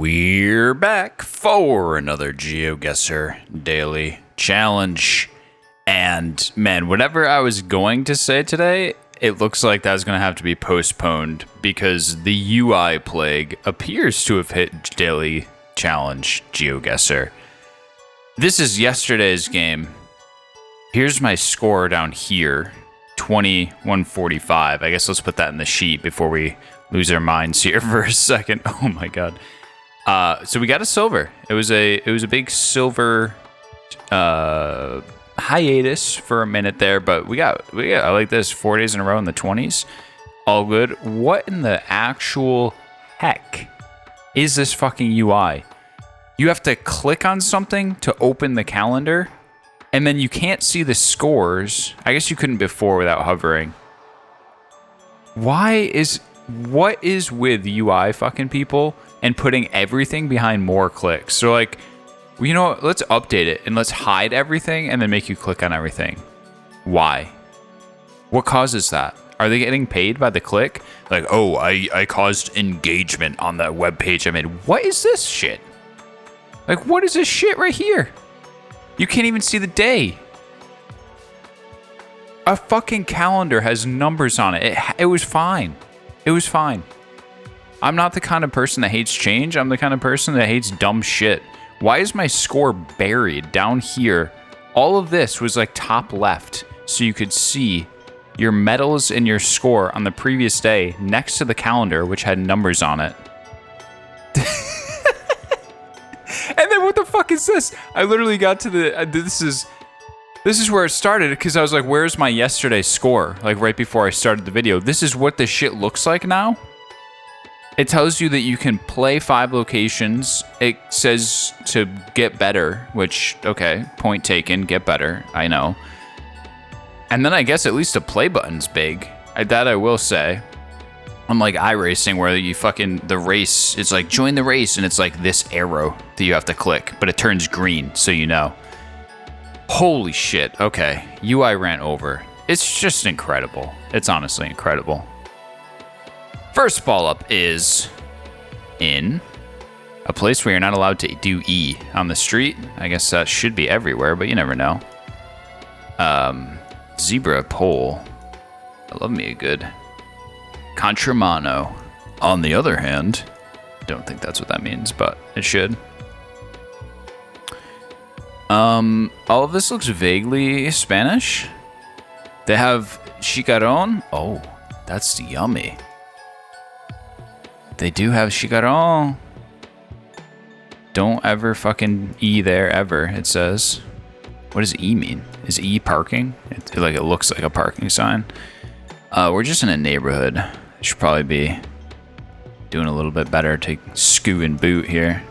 We're back for another Geoguessr daily challenge. And man, whatever I was going to say today, it looks like that's going to have to be postponed because the UI plague appears to have hit daily challenge Geoguessr. This is yesterday's game. Here's my score down here, 2145. I guess let's put that in the sheet before we lose our minds here for a second. Oh my god. So we got a silver. It was a big silver hiatus for a minute there, but we got I like this 4 days in a row in the 20s. All good. What in the actual heck is this fucking UI? You have to click on something to open the calendar, and then you can't see the scores. I guess you couldn't before without hovering. What is with UI fucking people and putting everything behind more clicks? So like, you know what, let's update it and let's hide everything and then make you click on everything. Why? What causes that? Are they getting paid by the click? Like, oh, I caused engagement on that web page I made. What is this shit? Like, what is this shit right here? You can't even see the day. A fucking calendar has numbers on it. It was fine. It was fine. I'm not the kind of person that hates change. I'm the kind of person that hates dumb shit. Why is my score buried down here? All of this was like top left, so you could see your medals and your score on the previous day next to the calendar, which had numbers on it. And then what the fuck is this? I literally got to the... This is where it started, because I was like, where's my yesterday score? Like, right before I started the video. This is what this shit looks like now. It tells you that you can play 5 locations. It says to get better, which, okay, point taken, get better, I know. And then I guess at least the play button's big. That I will say. Unlike iRacing, where you fucking, the race, it's like, join the race, and it's like this arrow that you have to click, but it turns green, so you know. Holy shit, okay. UI ran over. It's just incredible. It's honestly incredible. First ball up is in a place where you're not allowed to do E on the street. I guess that should be everywhere, but you never know. Zebra pole. I love me a good contramano. On the other hand, don't think that's what that means, but it should. All of this looks vaguely Spanish. They have chicharrón. Oh, that's yummy. They do have chicharrón. Don't ever fucking E there, ever, it says. What does E mean? Is E parking? It looks like a parking sign. We're just in a neighborhood. I should probably be doing a little bit better to scoot and boot here.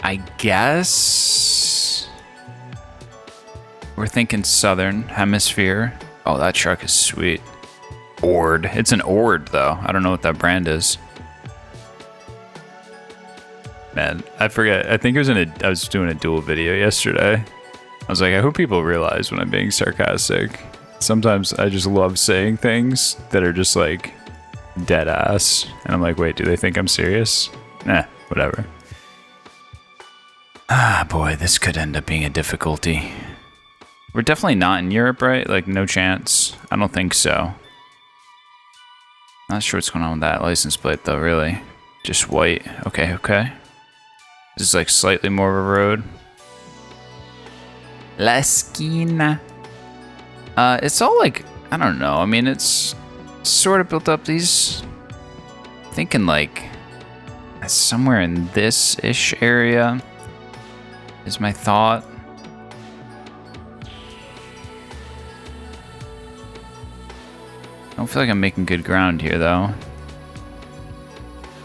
I guess we're thinking southern hemisphere. Oh, that truck is sweet. Ord. It's an Ord, though. I don't know what that brand is. Man, I forget. I think I was doing a dual video yesterday. I was like, I hope people realize when I'm being sarcastic. Sometimes I just love saying things that are just like dead ass. And I'm like, wait, do they think I'm serious? Nah, whatever. Ah, boy, this could end up being a difficulty. We're definitely not in Europe, right? Like, no chance. I don't think so. Not sure what's going on with that license plate, though, really. Just white. Okay, okay. This is, like, slightly more of a road. La esquina. It's all, like, I don't know. I mean, it's sort of built up these... Thinking, like, somewhere in this-ish area is my thought. I don't feel like I'm making good ground here, though.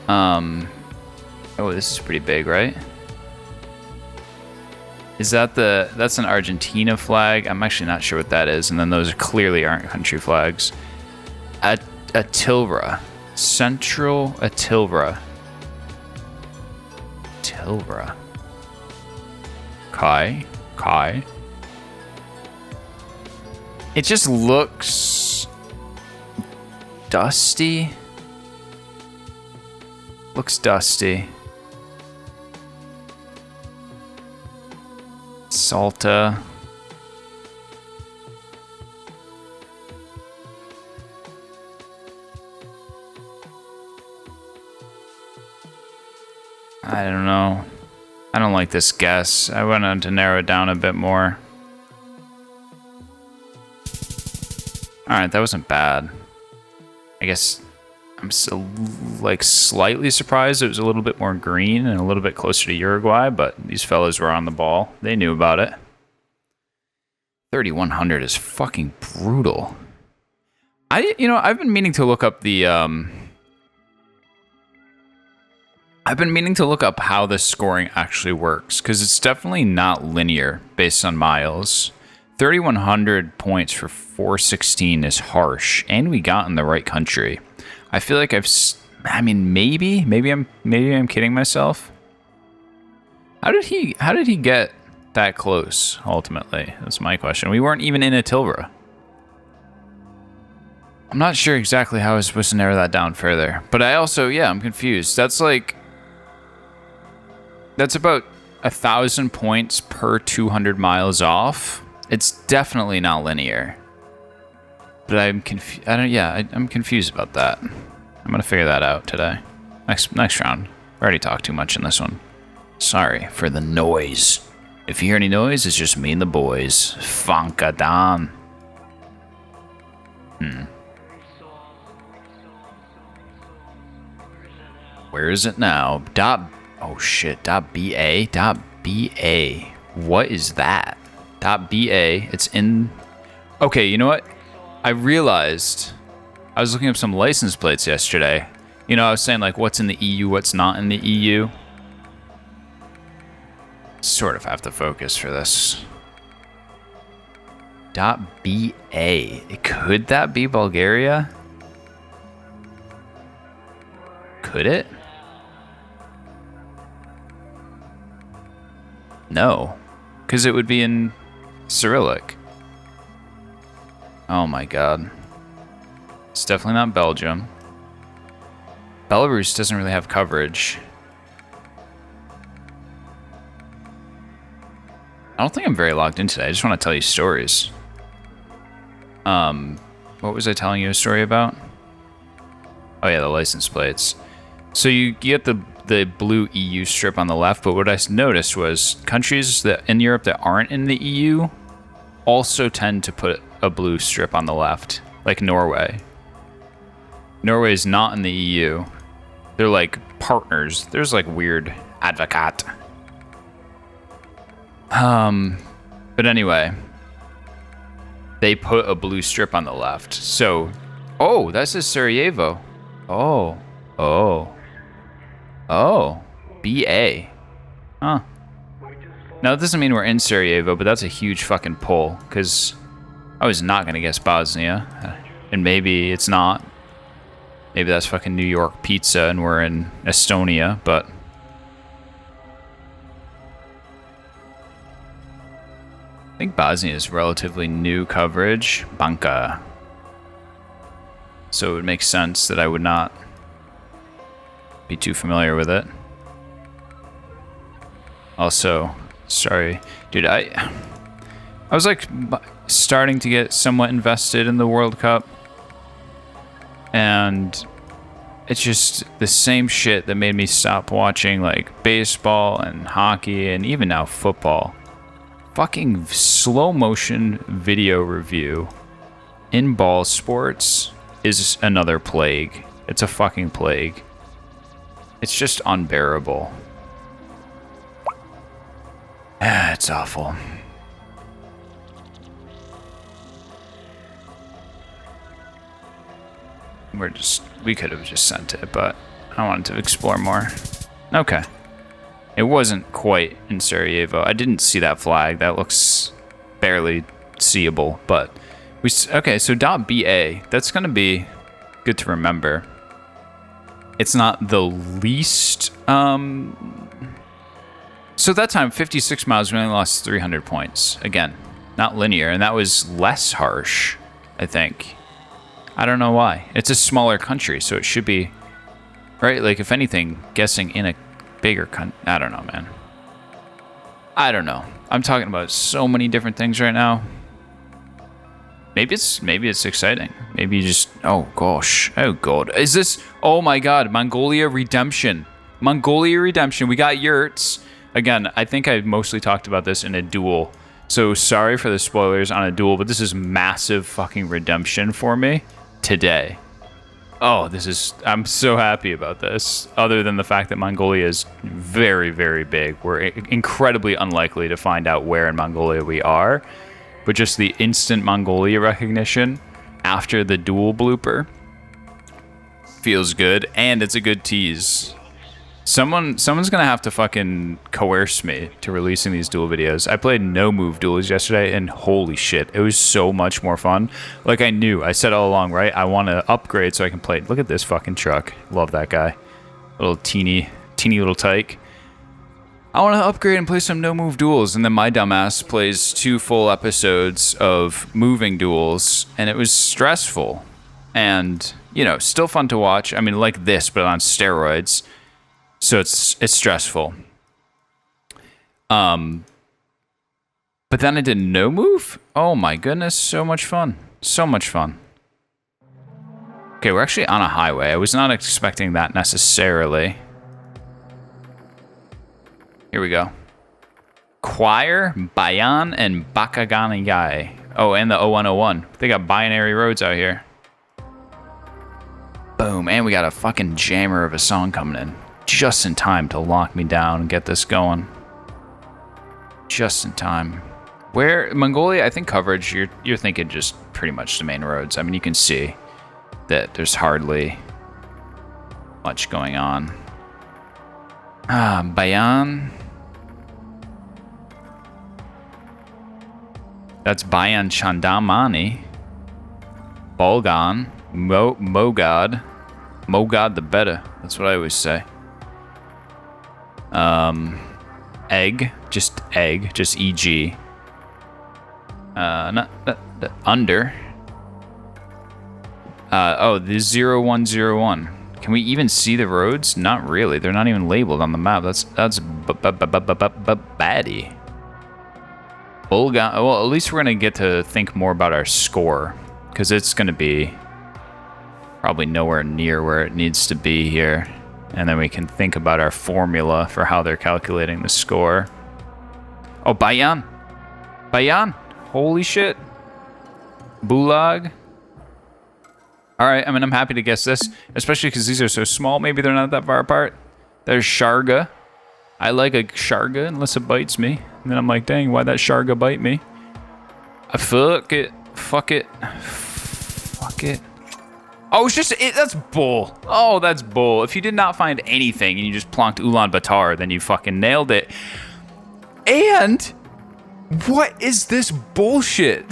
Oh, this is pretty big, right? Is that that's an Argentina flag? I'm actually not sure what that is. And then those clearly aren't country flags. Atilra. Central Atilra. Atilra. Kai. It just looks dusty. Looks dusty. Salta. I don't know. I don't like this guess. I wanted to narrow it down a bit more. Alright, that wasn't bad. I guess I'm so, like, slightly surprised it was a little bit more green and a little bit closer to Uruguay, but these fellas were on the ball. They knew about it. 3,100 is fucking brutal. I've been meaning to look up the, I've been meaning to look up how the scoring actually works, because it's definitely not linear based on miles. 3,100 points for 416 is harsh, and we got in the right country. I feel like maybe I'm kidding myself. How did he get that close ultimately? That's my question. We weren't even in Atilra. I'm not sure exactly how I was supposed to narrow that down further, but I'm confused. That's about 1,000 points per 200 miles off. It's definitely not linear. But I'm confused. I'm confused about that. I'm gonna figure that out today. Next round. I already talked too much in this one. Sorry for the noise. If you hear any noise, it's just me and the boys. Funka Dan. Where is it now? Oh shit. .ba. .ba. What is that? .ba. It's in. Okay, you know what? I realized I was looking up some license plates yesterday. You know, I was saying like what's in the EU, what's not in the EU. Sort of have to focus for this. .ba. Could that be Bulgaria? Could it? No, because it would be in Cyrillic. Oh my god. It's definitely not Belgium. Belarus doesn't really have coverage. I don't think I'm very logged in today. I just want to tell you stories. What was I telling you a story about? Oh yeah, the license plates. So you get the blue EU strip on the left, but what I noticed was countries that in Europe that aren't in the EU also tend to put a blue strip on the left, like Norway. Norway is not in the EU. They're like partners. There's like weird advocate. But anyway, they put a blue strip on the left. So, oh, that says Sarajevo. Oh, BA. Huh. Now, it doesn't mean we're in Sarajevo, but that's a huge fucking pull, because I was not going to guess Bosnia. And maybe it's not. Maybe that's fucking New York pizza and we're in Estonia, but... I think Bosnia is relatively new coverage. Banka. So it would make sense that I would not be too familiar with it. Also, sorry, dude, I was like starting to get somewhat invested in the World Cup, and it's just the same shit that made me stop watching like baseball and hockey and even now football. Fucking slow motion video review in ball sports is another plague. It's a fucking plague. It's just unbearable. It's awful. We could have just sent it, but I wanted to explore more. Okay. It wasn't quite in Sarajevo. I didn't see that flag. That looks barely seeable, but okay, so .ba, that's going to be good to remember. It's not the least, so that time, 56 miles, we only lost 300 points. Again, not linear, and that was less harsh, I think. I don't know why. It's a smaller country, so it should be, right? Like, if anything, guessing in a bigger country. I don't know, man. I don't know. I'm talking about so many different things right now. Maybe it's exciting. Maybe you just, oh gosh, oh god. Is this, oh my god, Mongolia Redemption. Mongolia Redemption. We got yurts. Again, I think I mostly talked about this in a duel. So sorry for the spoilers on a duel, but this is massive fucking redemption for me today. Oh, I'm so happy about this. Other than the fact that Mongolia is very, very big. We're incredibly unlikely to find out where in Mongolia we are. But just the instant Mongolia recognition after the duel blooper feels good, and it's a good tease. Someone's gonna have to fucking coerce me to releasing these duel videos. I played no move duels yesterday, and holy shit, it was so much more fun. Like I said all along, right? I want to upgrade so I can play. Look at this fucking truck. Love that guy. Little teeny little tyke. I want to upgrade and play some no-move duels, and then my dumbass plays 2 full episodes of moving duels, and it was stressful. And, you know, still fun to watch. I mean, like this, but on steroids. So it's stressful. But then I did no-move? Oh my goodness, so much fun. So much fun. Okay, we're actually on a highway. I was not expecting that necessarily. Here we go. Choir, Bayan, and Bakaganayai. Oh, and the 0101. They got binary roads out here. Boom, and we got a fucking jammer of a song coming in. Just in time to lock me down and get this going. Just in time. Where, Mongolia, I think coverage, you're thinking just pretty much the main roads. I mean, you can see that there's hardly much going on. Bayan. That's Bayan Chandamani. Bolgan. Mogad. Mogad the better. That's what I always say. Egg. Just egg. Just EG. Not under. Oh, the 0101. Can we even see the roads? Not really. They're not even labeled on the map. That's baddie. Bulga. Well, at least we're gonna get to think more about our score, because it's gonna be probably nowhere near where it needs to be here, and then we can think about our formula for how they're calculating the score. Oh, Bayan. Holy shit. Bulag. All right, I mean, I'm happy to guess this, especially because these are so small. Maybe they're not that far apart. There's Sharga. I like a Sharga unless it bites me. And then I'm like, dang, why'd that Sharga bite me? Fuck it. Oh, it's just, that's bull. Oh, that's bull. If you did not find anything and you just plonked Ulaanbaatar, then you fucking nailed it. And what is this bullshit?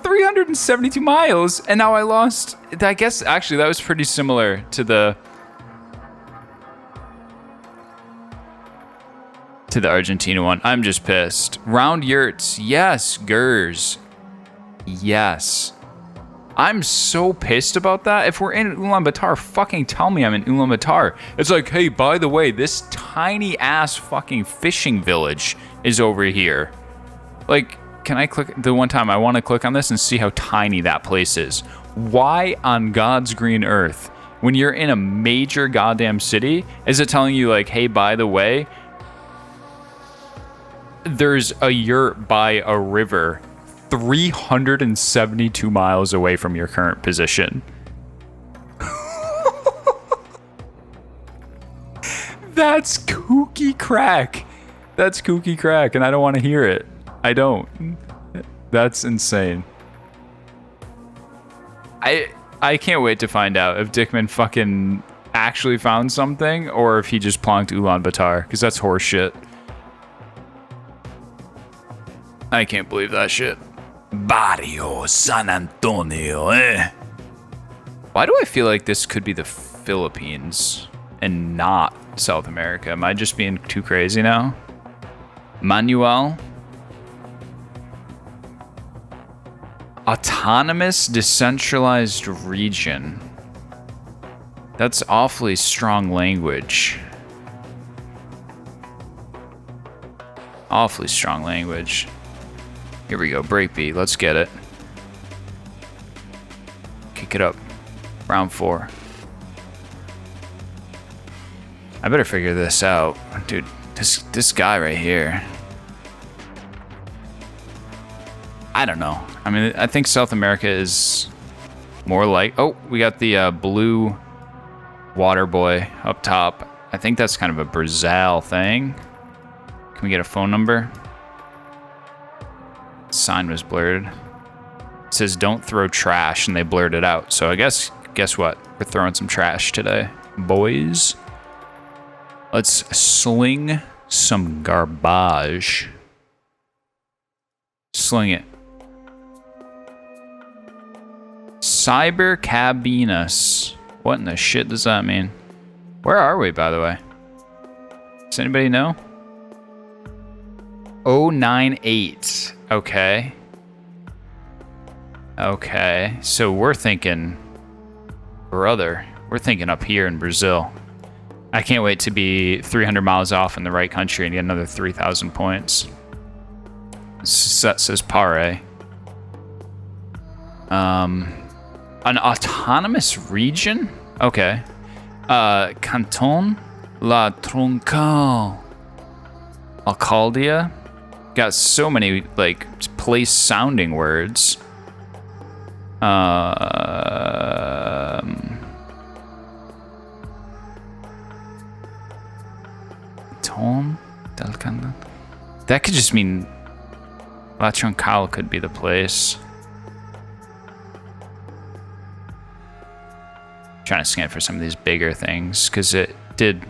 372 miles, and now I lost. I guess, actually, that was pretty similar to the Argentina one. I'm just pissed. Round yurts. Yes, Gers. Yes. I'm so pissed about that. If we're in Ulaanbaatar, fucking tell me I'm in Ulaanbaatar. It's like, hey, by the way, this tiny ass fucking fishing village is over here. Like, can I click the one time I want to click on this and see how tiny that place is? Why on God's green earth, when you're in a major goddamn city, is it telling you like, hey, by the way, there's a yurt by a river 372 miles away from your current position? That's kooky crack. And I don't want to hear it. I don't. That's insane. I can't wait to find out if Dickman fucking actually found something or if he just plonked Ulaanbaatar, because that's horseshit. I can't believe that shit. Barrio San Antonio, eh? Why do I feel like this could be the Philippines and not South America? Am I just being too crazy now? Manuel. Autonomous decentralized region. That's awfully strong language. Awfully strong language. Here we go, breakbeat. Let's get it. Kick it up. Round 4. I better figure this out. Dude, this guy right here. I don't know. I mean, I think South America is more like... Oh, we got the blue water boy up top. I think that's kind of a Brazil thing. Can we get a phone number? Sign was blurred. It says don't throw trash, and they blurred it out. So I guess what? We're throwing some trash today, boys. Let's sling some garbage. Sling it. Cyber Cabinas. What in the shit does that mean? Where are we, by the way? Does anybody know? 098. Okay. Okay. So we're thinking, brother, we're thinking up here in Brazil. I can't wait to be 300 miles off in the right country and get another 3,000 points. That says pare. An autonomous region? Okay. Canton La Troncal. Alcaldia. Got so many, like, place-sounding words. Tom Delcanda. That could just mean La Troncal could be the place. Trying to scan for some of these bigger things because it did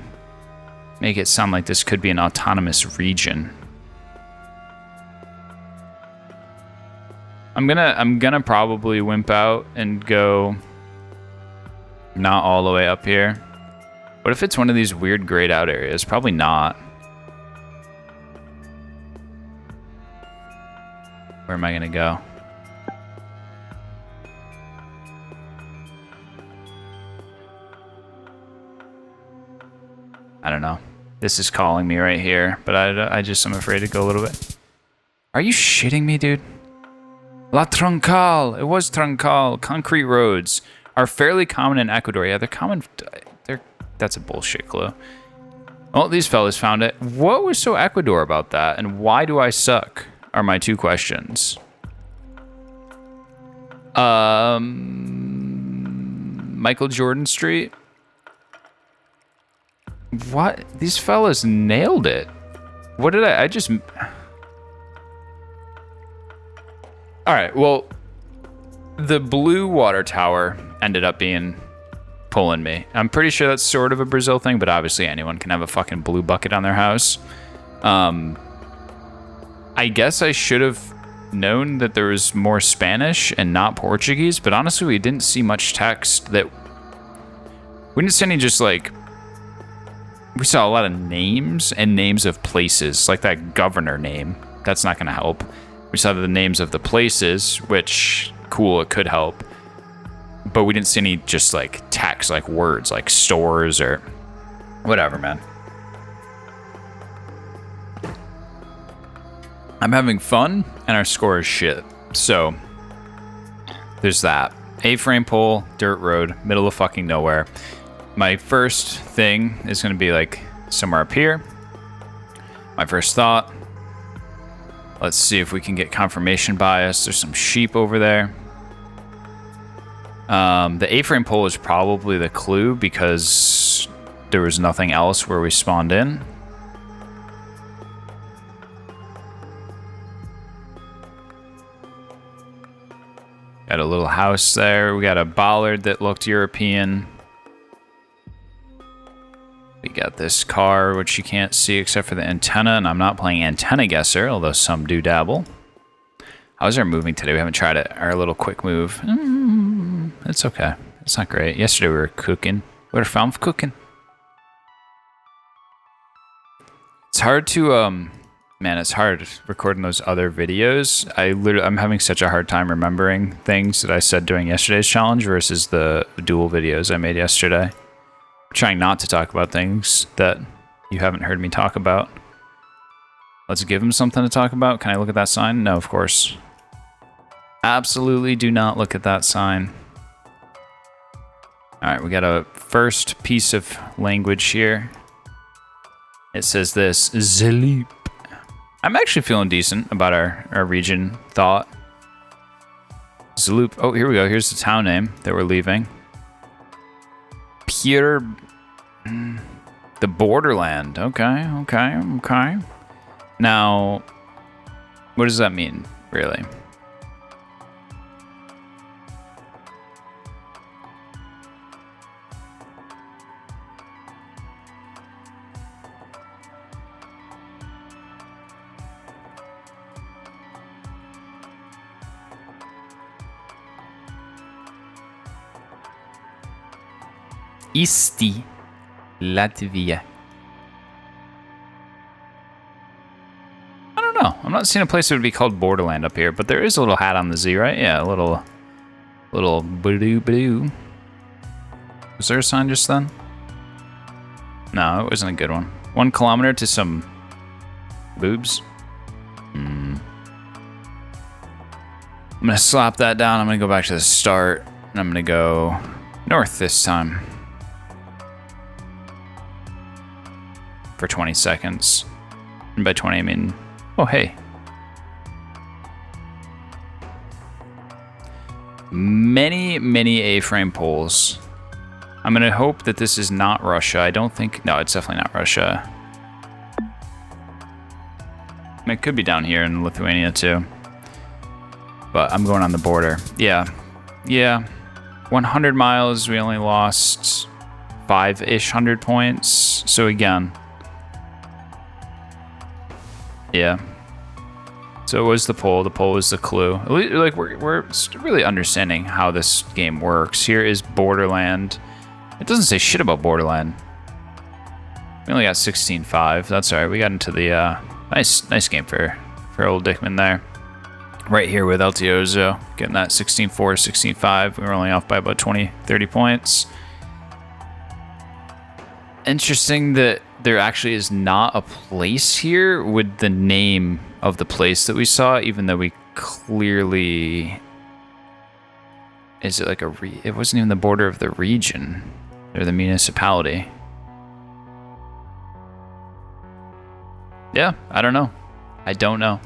make it sound like this could be an autonomous region. I'm gonna probably wimp out and go not all the way up here. What if it's one of these weird grayed out areas? Probably not. Where am I gonna go? I don't know. This is calling me right here, but I'm afraid to go a little bit. Are you shitting me, dude? La Troncal. It was Troncal. Concrete roads are fairly common in Ecuador. Yeah, they're common. That's a bullshit clue. Well, these fellas found it. What was so Ecuador about that? And why do I suck? Are my two questions. Michael Jordan Street. What? These fellas nailed it. What did I just... Alright, well, the blue water tower ended up being pulling me. I'm pretty sure that's sort of a Brazil thing, but obviously anyone can have a fucking blue bucket on their house. I guess I should have known that there was more Spanish and not Portuguese, but honestly, we didn't see much text that... We didn't see any just, like... We saw a lot of names and names of places, like that governor name. That's not going to help. We saw the names of the places, which, cool, it could help. But we didn't see any just, like, text, like words, like stores or whatever, man. I'm having fun, and our score is shit. So, there's that. A-frame pole, dirt road, middle of fucking nowhere. My first thing is going to be, like, somewhere up here. My first thought. Let's see if we can get confirmation bias. There's some sheep over there. The A-frame pole is probably the clue because there was nothing else where we spawned in. Got a little house there. We got a bollard that looked European. We got this car, which you can't see except for the antenna, and I'm not playing antenna guesser, although some do dabble. How's our moving today? We haven't tried it. Our little quick move. It's okay. It's not great. Yesterday we were cooking. We were cooking. It's hard to Man, it's hard recording those other videos. I'm having such a hard time remembering things that I said during yesterday's challenge versus the duel videos I made yesterday. I'm trying not to talk about things that you haven't heard me talk about. Let's give him something to talk about. Can I look at that sign? No, of course. Absolutely do not look at that sign. All right, we got a first piece of language here. It says this, Zaloop. I'm actually feeling decent about our region thought. Zaloop. Oh, here we go. Here's the town name that we're leaving. Pure... The borderland. Okay. Now, what does that mean, really? Isti, Latvia. I don't know. I'm not seeing a place that would be called Borderland up here, but there is a little hat on the Z, right? Yeah, a little badoo. Was there a sign just then? No, it wasn't a good one. 1 kilometer to some boobs. I'm gonna slap that down. I'm gonna go back to the start, and I'm gonna go north this time. For 20 seconds. And by 20, I mean, oh, hey. Many A-frame poles. I'm going to hope that this is not Russia. I don't think, no, it's definitely not Russia. It could be down here in Lithuania too. But I'm going on the border. Yeah. 100 miles, we only lost 5-ish hundred points. So again, yeah. So it was the poll. The poll was the clue. Like we're really understanding how this game works. Here is Borderland. It doesn't say shit about Borderland. We only got 16-5. That's all right. We got into the nice game for old Dickman there. Right here with Altiozo getting that 16-4, 16-5. We were only off by about 20, 30 points. Interesting that there actually is not a place here with the name of the place that we saw, even though we clearly... Is it like it wasn't even the border of the region or the municipality. Yeah, I don't know. I don't know.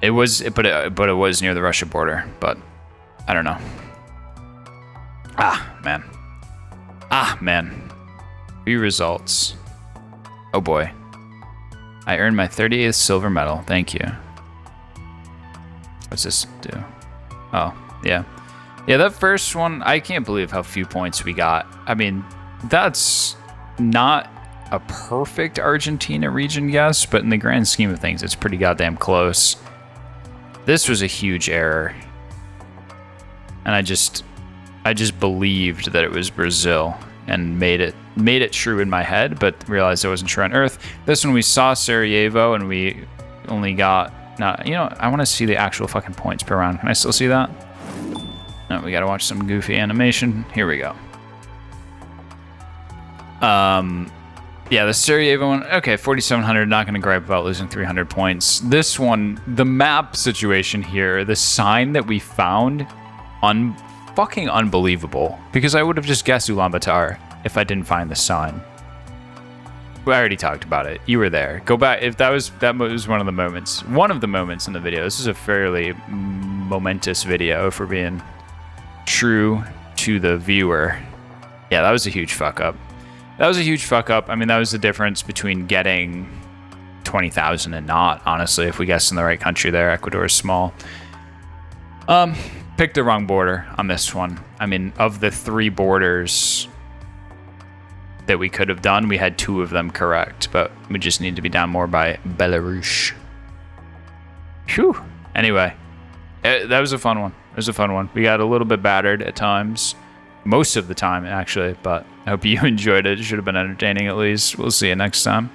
It was near the Russia border, but I don't know. Ah, man. View results. Oh boy. I earned my 38th silver medal. Thank you. What's this do? Oh, yeah. Yeah, that first one, I can't believe how few points we got. I mean, that's not a perfect Argentina region guess, but in the grand scheme of things, it's pretty goddamn close. This was a huge error. And I just believed that it was Brazil and made it true in my head, but realized I wasn't true on Earth. This one we saw Sarajevo and we only got, I want to see the actual fucking points per round. Can I still see that? No, we gotta watch some goofy animation. Here we go. Yeah, the Sarajevo one, okay, 4,700, not gonna gripe about losing 300 points. This one, the map situation here, the sign that we found, fucking unbelievable. Because I would have just guessed Ulaanbaatar if I didn't find the sign. I already talked about it. You were there. Go back. If that was one of the moments in the video. This is a fairly momentous video if we're being true to the viewer. Yeah, that was a huge fuck up. I mean, that was the difference between getting 20,000 and not, honestly, if we guessed in the right country there. Ecuador is small. Picked the wrong border on this one. I mean, of the 3 borders that we could have done, we had 2 of them correct, but we just need to be down more by Belarus. Phew. Anyway, that was a fun one. We got a little bit battered at times. Most of the time, actually, but I hope you enjoyed it. It should have been entertaining at least. We'll see you next time.